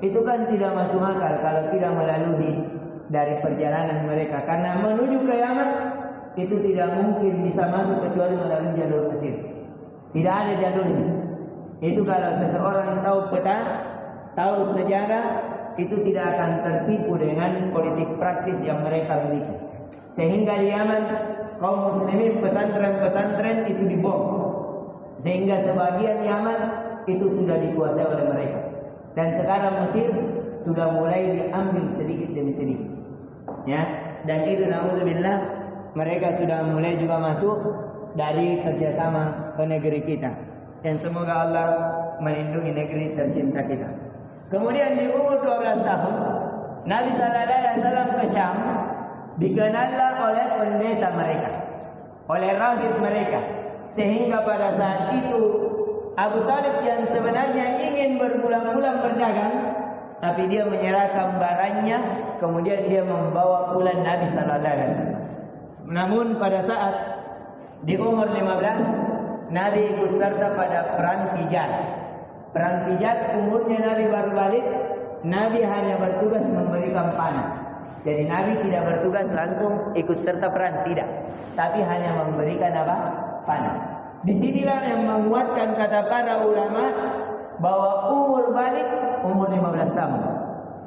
Itu kan tidak masuk akal kalau tidak melalui dari perjalanan mereka. Karena menuju ke Yaman itu tidak mungkin bisa masuk kecuali melalui jalur Mesir. Tidak ada jalurnya. Itu kalau seseorang tahu peta, tahu sejarah, itu tidak akan tertipu dengan politik praktis yang mereka miliki. Sehingga di Yaman kaum muslimin pesantren-pesantren itu dibom. Sehingga sebagian Yaman itu sudah dikuasai oleh mereka. Dan sekarang Mesir sudah mulai diambil sedikit demi sedikit. Ya, dan itu na'udzubillah mereka sudah mulai juga masuk dari kerjasama ke negeri kita. Dan semoga Allah melindungi negeri tercinta kita. Kemudian di umur 12 tahun Nabi sallallahu alaihi wasallam ke Syam, dikenallah oleh pendeta mereka, oleh rahib mereka, sehingga pada saat itu Abu Talib yang sebenarnya ingin berbulan-bulan berdagang, tapi dia menyerahkan barangnya, kemudian dia membawa pulang Nabi sallallahu alaihi wasallam. Namun pada saat di umur 15, Nabi ikut serta pada perang Fijar. Perang Fijar umurnya Nabi baru balik, Nabi hanya bertugas memberikan panah. Jadi Nabi tidak bertugas langsung ikut serta perang, tidak. Tapi hanya memberikan apa? Panah. Disinilah yang menguatkan kata para ulama bahwa umur balik umur 15 tahun.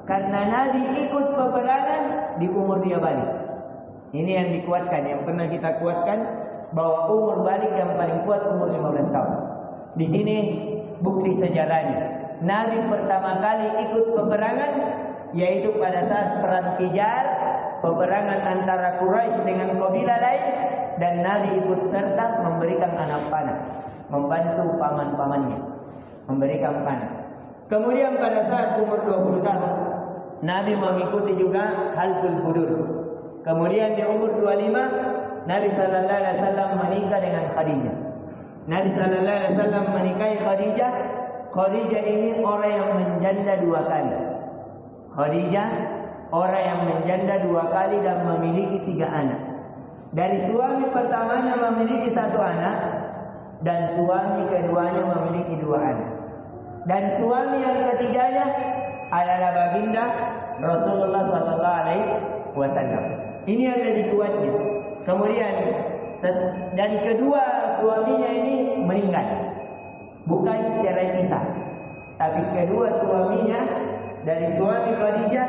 Karena Nabi ikut peperangan di umur dia balik. Ini yang dikuatkan, yang pernah kita kuatkan bahwa umur balik yang paling kuat umur 15 tahun. Di sini bukti sejarahnya. Nabi pertama kali ikut peperangan yaitu pada saat perang Fijar, peperangan antara Quraisy dengan kabilah lain, dan Nabi ikut serta memberikan anak panah, membantu paman-pamannya, memberikan panah. Kemudian pada saat umur 20 tahun, Nabi mengikuti juga Halqul Budur. Kemudian di umur 25, Nabi sallallahu alaihi wasallam menikah dengan Khadijah. Nabi sallallahu alaihi wasallam menikahi Khadijah. Khadijah ini orang yang menjanda 2 kali. Khadijah orang yang menjanda 2 kali dan memiliki 3 anak. Dari suami pertamanya memiliki 1 anak, dan suami keduanya memiliki 2 anak. Dan suami yang ketiganya adalah baginda Rasulullah sallallahu alaihi wasallam. Ini yang jadi kuatnya. Kemudian dan kedua suaminya ini meninggal. Bukan cerai pisah, tapi kedua suaminya dari suami Khadijah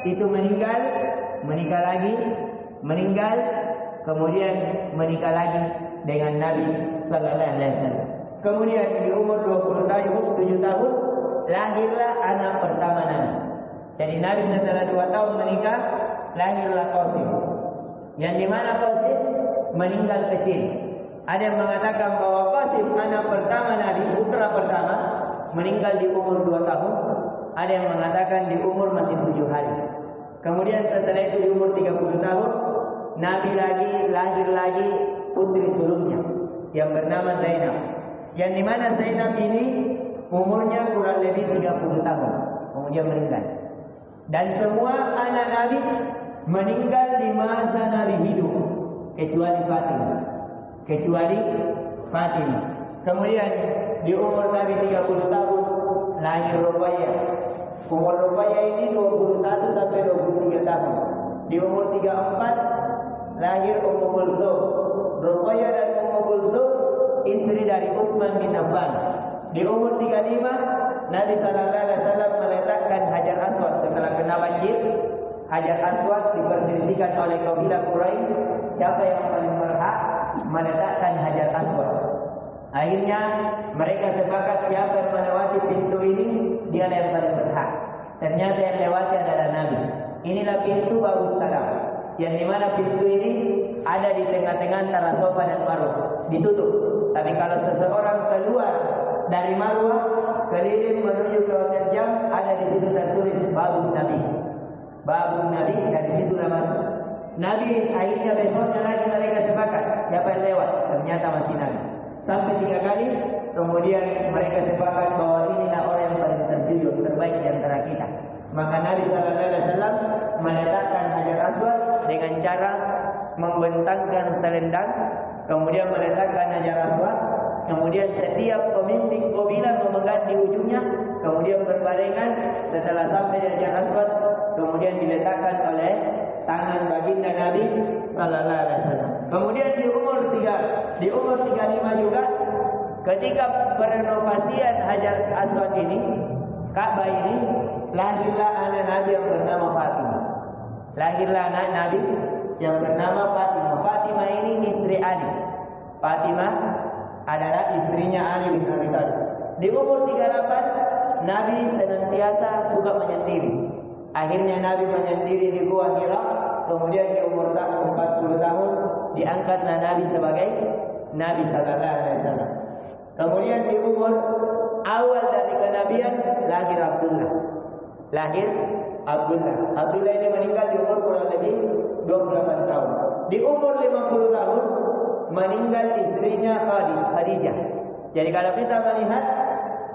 itu meninggal, menikah lagi, meninggal, kemudian menikah lagi dengan Nabi sallallahu alaihi wasallam. Kemudian di umur 20 tahun, 7 tahun, lahirlah anak pertama Nabi. Jadi Nabi setelah 2 tahun menikah, lahirlah Qasim. Yang dimana Qasim meninggal kecil. Ada yang mengatakan bahwa Qasim anak pertama Nabi, putra pertama, meninggal di umur 2 tahun. Ada yang mengatakan di umur masih 7 hari. Kemudian setelah itu di umur 30 tahun, Nabi lahir lagi putri sulungnya yang bernama Zainab. Yang dimana Zainab ini umurnya kurang lebih 30 tahun. Kemudian meninggal. Dan semua anak Nabi meninggal di masa Nabi hidup. Kecuali Fatimah. Kemudian di umur Nabi 30 tahun lahir Ruqayyah. Umur Ruqayyah ini 21 sampai 23 tahun. Di umur 34 lahir Ummu Kulsum. Ruqayyah dan Ummu Kulsum istri dari Utsman bin Affan. Di umur 35 Nabi sallallahu alaihi wasallam meletakkan Hajar Aswad setelah kena banjir. Hajar Aswad diperselisihkan oleh kabilah Quraisy siapa yang paling berhak meletakkan Hajar Aswad. Akhirnya mereka sepakat siapa yang melewati pintu ini dia yang paling berhak. Ternyata yang lewati adalah Nabi. Inilah pintu Babus Salam. Yang dimana pintu ini ada di tengah-tengah antara Safa dan Marwah, ditutup. Tapi kalau seseorang keluar dari Marwah keliling menuju ke Hotel Jam, ada di situ tertulis Babus Nabi. Babus Nabi, dari situ masuk. Nabi akhirnya besoknya lagi mereka sepakat siapa yang lewat, ternyata masih Nabi. Sampai 3 kali, kemudian mereka sepakat bahwa inilah orang yang paling terjujur, terbaik di antara kita. Maka Nabi sallallahu alaihi wasallam meletakkan Hajar Aswad dengan cara membentangkan selendang, kemudian meletakkan Hajar Aswad, kemudian setiap pemimpin kabilah memegang di ujungnya, kemudian berbarengan. Setelah sampai di Hajar Aswad, kemudian diletakkan oleh tangan baginda Nabi sallallahu alaihi wasallam. Kemudian di umur 35 juga ketika perenovasian Hajar Aswad ini, Ka'bah ini, lahirlah anak Nabi yang bernama Fatimah. Lahirlah anak Nabi yang bernama Fatimah. Fatimah ini istri Ali. Fatimah adalah istrinya Ali bin Abi Thalib. Di umur 38 Nabi senantiasa suka menyendiri. Akhirnya Nabi menyendiri di Gua Hira. Kemudian di umur 40 tahun diangkatlah Nabi sebagai Nabi sallallahu alaihi wasallam. Kemudian di umur awal dari kenabian lahir Abdullah. Abdullah ini meninggal di umur kurang lebih 28 tahun. Di umur 50 tahun meninggal istrinya Khadijah. Jadi kalau kita melihat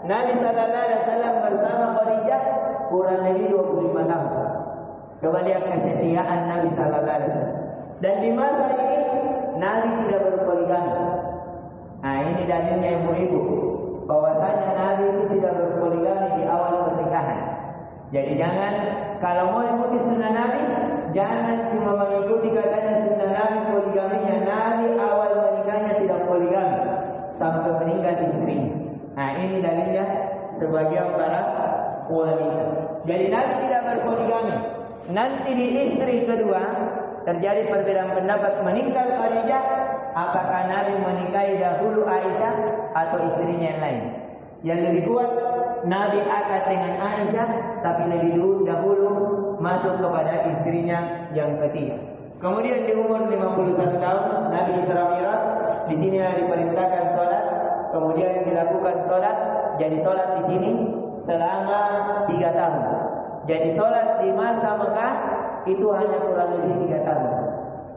Nabi sallallahu alaihi wasallam bersama Khadijah kurang lebih 25 tahun. Coba lihat kesetiaan Nabi sallallahu alaihi wasallam. Dan di masa ini Nabi tidak berpoligami. Nah, ini dalilnya ibu-ibu bahwasanya Nabi itu tidak berpoligami di awal pernikahan. Jadi jangan kalau mau ikuti sunnah Nabi, jangan cuma mengikuti katanya sunnah Nabi poligaminya. Nabi awal menikahnya tidak poligami sampai meninggal istrinya. Nah, ini dalilnya sebagian para wanita. Jadi Nabi tidak berpoligami. Nanti di istri kedua terjadi perbedaan pendapat, meninggal Khadijah, apakah Nabi menikahi dahulu Aisyah atau istrinya yang lain? Yang lebih kuat Nabi akad dengan Aisyah, tapi lebih dahulu masuk kepada istrinya yang ketiga. Kemudian di umur 51 tahun Nabi Isra Mi'raj. Di sini diperintahkan sholat, kemudian dilakukan sholat. Jadi sholat di sini selama 3 tahun. Jadi sholat di masa Mekah itu hanya kurang lebih 3 tahun.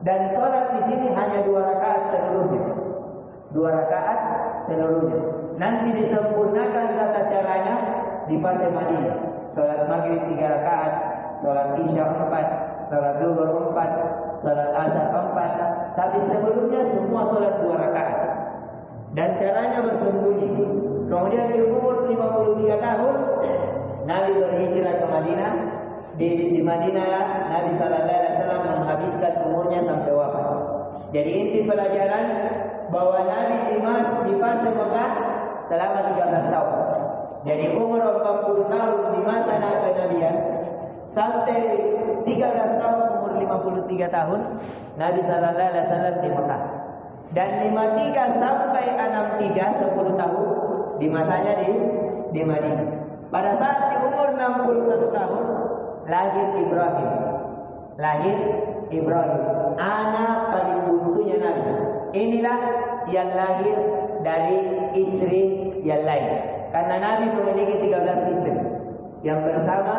Dan sholat di sini hanya 2 rakaat seluruhnya. 2 rakaat seluruhnya. Nanti disempurnakan tata caranya di Partai Madinah. Sholat maghrib 3 rakaat, sholat isya 4, sholat zuhur 4, sholat asar 4. Tapi sebelumnya semua sholat 2 rakaat. Dan caranya bersembunyi. Kemudian di umur 53 tahun Nabi berhijrah ke Madinah. Di Madinah Nabi sallallahu alaihi wasallam menghabiskan umurnya sampai wafat. Jadi inti pelajaran bahwa Nabi di fase Mekah selama 13 tahun. Jadi umur 40 tahun di masa kenabian sampai 13 tahun umur 50 23 tahun Nabi sallallahu alaihi wasallam di Mekah. Dan 53 sampai 63 10 tahun di masanya di Madinah. Pada saat di umur 61 tahun lahir Ibrahim. Lahir Ibrahim, anak paling bungsunya Nabi. Inilah yang lahir dari istri yang lain. Karena Nabi memiliki 13 istri. Yang bersama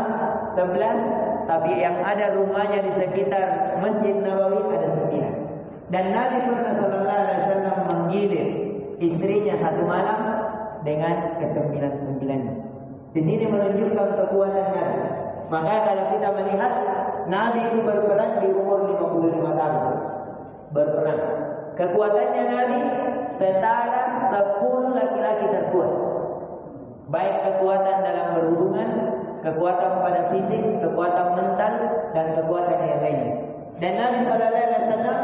11, tapi yang ada rumahnya di sekitar Masjid Nabawi ada 9. Dan Nabi pernah sallallahu alaihi wasallam menggilir istrinya satu malam dengan ke-9. Di sini menunjukkan kekuatan Nabi. Maka kalau kita melihat Nabi itu berperang di umur 55 tahun. Berperang. Kekuatannya Nabi setara 10 laki-laki terkuat. Baik kekuatan dalam berhubungan, kekuatan pada fisik, kekuatan mental, dan kekuatan yang lainnya. Dan Nabi sallallahu alaihi wasallam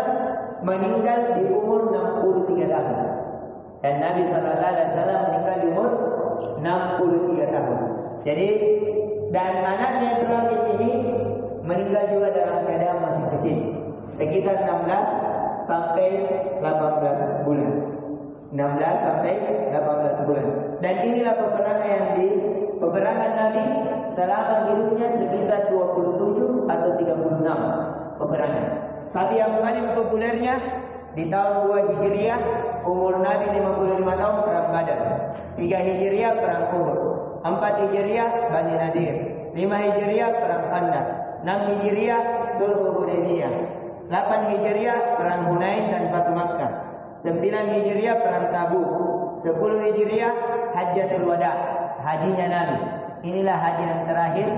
meninggal di umur 63 tahun. Dan Nabi sallallahu alaihi wasallam meninggal di umur 63 tahun. Jadi dan anaknya Ibrahim ini meninggal juga dalam keadaan masih kecil, sekitar 16 sampai 18 bulan. 16 sampai 18 bulan. Dan inilah peperangan Nabi selama hidupnya sekitar 27 atau 36 peperangan. Tapi yang paling populernya di tahun 2 Hijriah, umur Nabi 55 tahun perang Badar. 3 Hijriah perang Uhud. 4 Hijriah Bani Nadir. 5 Hijriah perang Khandaq. 6 Hijriah Sulh Hudaybiyah. 8 Hijriah perang Hunain dan Fatu Makkah. 9 Hijriah perang Tabuk. 10 Hijriah Hajjatul Wada, hajinya Nabi. Inilah haji yang terakhir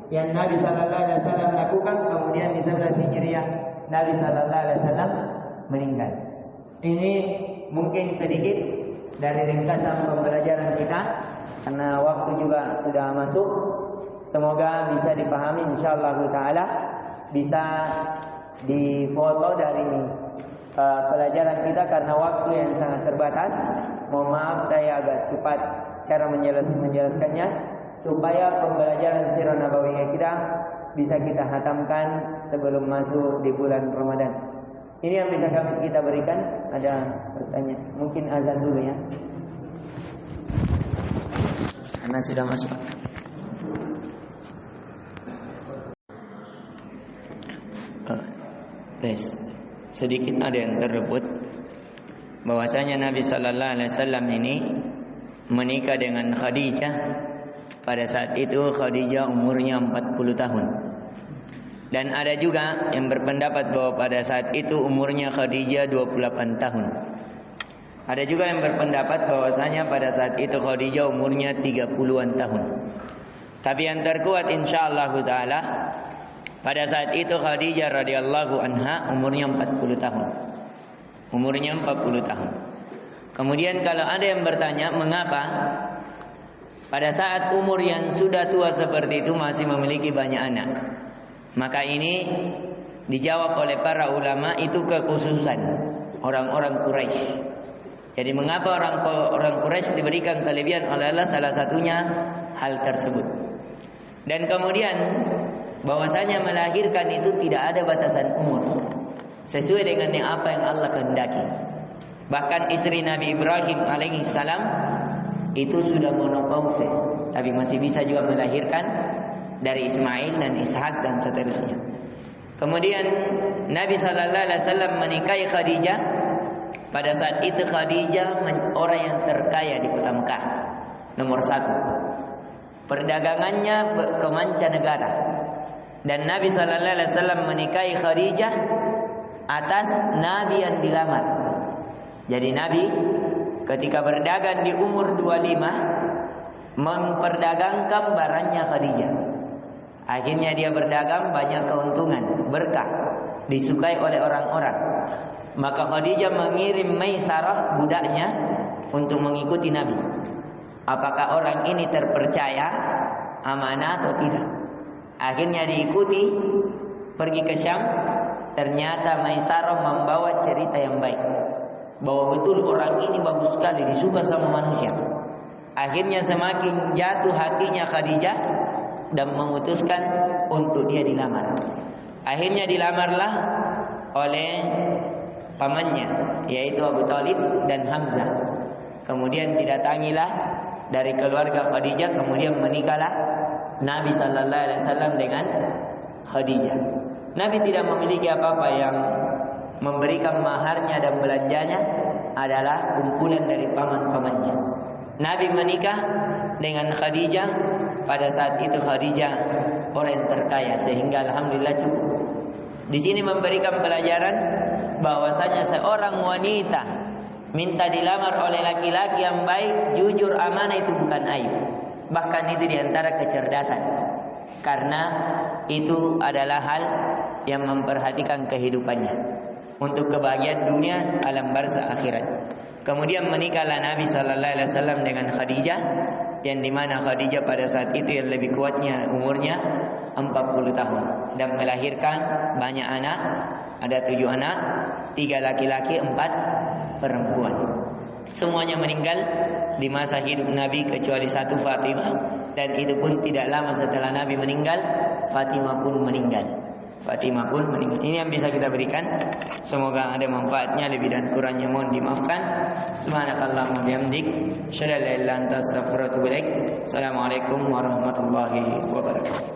yang Nabi sallallahu alaihi wasallam lakukan. Kemudian di 11 Hijriah Nabi sallallahu alaihi wasallam meninggal. Ini mungkin sedikit dari ringkasan pembelajaran kita karena waktu juga sudah masuk. Semoga bisa dipahami, insyaallah taala bisa difoto dari pelajaran kita karena waktu yang sangat terbatas. Mohon maaf saya agak cepat cara menjelaskannya supaya pembelajaran sirah nabawiyah kita bisa kita hatamkan sebelum masuk di bulan Ramadan. Ini yang bisa kita berikan. Ada pertanyaan? Mungkin azan dulu ya. Karena sudah masuk. Guys, sedikit ada yang terluput bahwasanya Nabi sallallahu alaihi wasallam ini menikah dengan Khadijah. Pada saat itu Khadijah umurnya 40 tahun. Dan ada juga yang berpendapat bahwa pada saat itu umurnya Khadijah 28 tahun. Ada juga yang berpendapat bahwasanya pada saat itu Khadijah umurnya 30-an tahun. Tapi yang terkuat insyaallah taala pada saat itu Khadijah radhiyallahu anha umurnya 40 tahun. Umurnya 40 tahun. Kemudian kalau ada yang bertanya mengapa pada saat umur yang sudah tua seperti itu masih memiliki banyak anak, maka ini dijawab oleh para ulama itu kekhususan orang-orang Quraisy. Jadi mengapa orang Quraisy diberikan kelebihan oleh Allah, salah satunya hal tersebut. Dan kemudian bahwasanya melahirkan itu tidak ada batasan umur, sesuai dengan apa yang Allah kehendaki. Bahkan istri Nabi Ibrahim alaihi salam itu sudah menopause, tapi masih bisa juga melahirkan dari Ismail dan Ishak dan seterusnya. Kemudian Nabi sallallahu alaihi wasallam menikahi Khadijah. Pada saat itu Khadijah orang yang terkaya di kota Mekah, nomor 1. Perdagangannya ke mancanegara. Dan Nabi sallallahu alaihi wasallam menikahi Khadijah atas Nabi yang dilamar. Jadi Nabi ketika berdagang di umur 25 memperdagangkan barangnya Khadijah. Akhirnya dia berdagang banyak keuntungan, berkah, disukai oleh orang-orang. Maka Khadijah mengirim Maisarah budaknya untuk mengikuti Nabi. Apakah orang ini terpercaya, amanah atau tidak? Akhirnya diikuti, pergi ke Syam. Ternyata Maisarah membawa cerita yang baik, bahwa betul orang ini bagus sekali, disuka sama manusia. Akhirnya semakin jatuh hatinya Khadijah dan memutuskan untuk dia dilamar. Akhirnya dilamarlah oleh pamannya, yaitu Abu Thalib dan Hamzah. Kemudian didatangilah dari keluarga Khadijah, kemudian menikahlah Nabi sallallahu alaihi wasallam dengan Khadijah. Nabi tidak memiliki apa-apa, yang memberikan maharnya dan belanjanya adalah kumpulan dari paman-pamannya. Nabi menikah dengan Khadijah. Pada saat itu Khadijah orang yang terkaya, sehingga alhamdulillah cukup. Di sini memberikan pelajaran bahwasanya seorang wanita minta dilamar oleh laki-laki yang baik, jujur, amanah, itu bukan aib. Bahkan itu diantara kecerdasan, karena itu adalah hal yang memperhatikan kehidupannya untuk kebahagiaan dunia, alam barzakh, akhirat. Kemudian menikahlah Nabi sallallahu alaihi wasallam dengan Khadijah, yang dimana Khadijah pada saat itu yang lebih kuatnya umurnya 40 tahun dan melahirkan banyak anak. Ada 7 anak, 3 laki-laki, 4 perempuan. Semuanya meninggal di masa hidup Nabi kecuali satu, Fatimah, dan itu pun tidak lama setelah Nabi meninggal, Fatimah pun meninggal. Ini yang bisa kita berikan. Semoga ada manfaatnya. Lebih dan kurangnya mohon dimaafkan. Subhanakallahumma bihamdik, asyhadu an la ilaha illa anta, astaghfiruka wa atubu ilaik. Assalamualaikum warahmatullahi wabarakatuh.